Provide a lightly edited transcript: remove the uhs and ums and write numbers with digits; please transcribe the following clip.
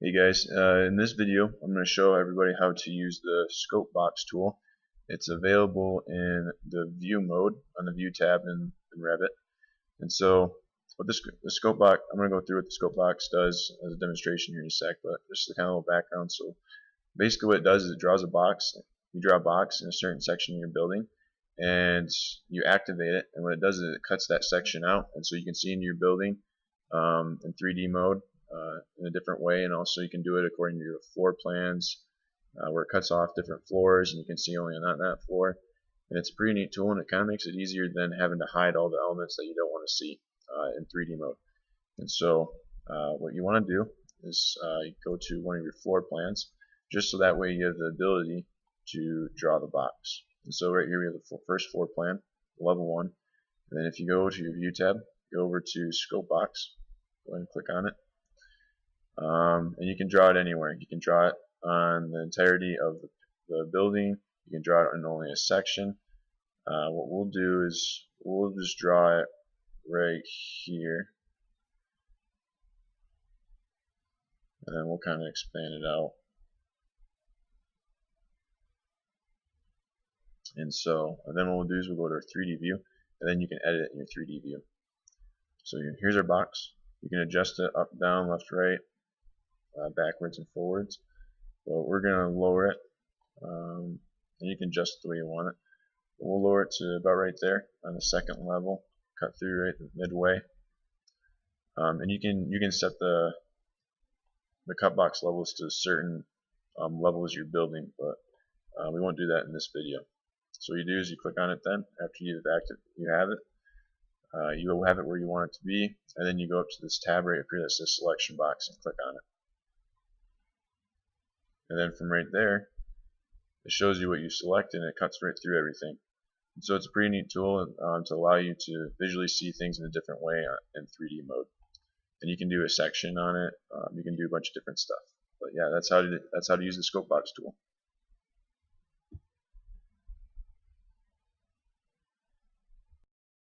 Hey guys, in this video I'm going to show everybody how to use the scope box tool. It's available in the view mode on the view tab in Revit. And so what the scope box, I'm going to go through what the scope box does as a demonstration here in a sec, but just a kind of little background. So basically what it does is it draws a box. You draw a box in a certain section of your building and you activate it, and what it does is it cuts that section out, and so you can see into your building in 3D mode in a different way, and also you can do it according to your floor plans where it cuts off different floors and you can see only on that floor. And it's a pretty neat tool, and it kind of makes it easier than having to hide all the elements that you don't want to see in 3D mode. And so what you want to do is you go to one of your floor plans, just so that way you have the ability to draw the box. And so right here we have the first floor plan, level 1. And then if you go to your view tab, go over to scope box, go ahead and click on it. And you can draw it anywhere. You can draw it on the entirety of the building. You can draw it on only a section. What we'll do is we'll just draw it right here, and then we'll kind of expand it out. And then what we'll do is we'll go to our 3D view, and then you can edit it in your 3D view. So here's our box. You can adjust it up, down, left, right, backwards, and forwards. But we're going to lower it, and you can adjust it the way you want it. We'll lower it to about right there on the second level, cut through right midway. And you can set the cut box levels to certain levels you're building, but we won't do that in this video. So what you do is you click on it then, after you have it. You will have it where you want it to be, and then you go up to this tab right up here that says selection box and click on it. And then from right there, it shows you what you select, and it cuts right through everything. And so it's a pretty neat tool to allow you to visually see things in a different way in 3D mode. And you can do a section on it. You can do a bunch of different stuff. But yeah, that's how to use the scope box tool.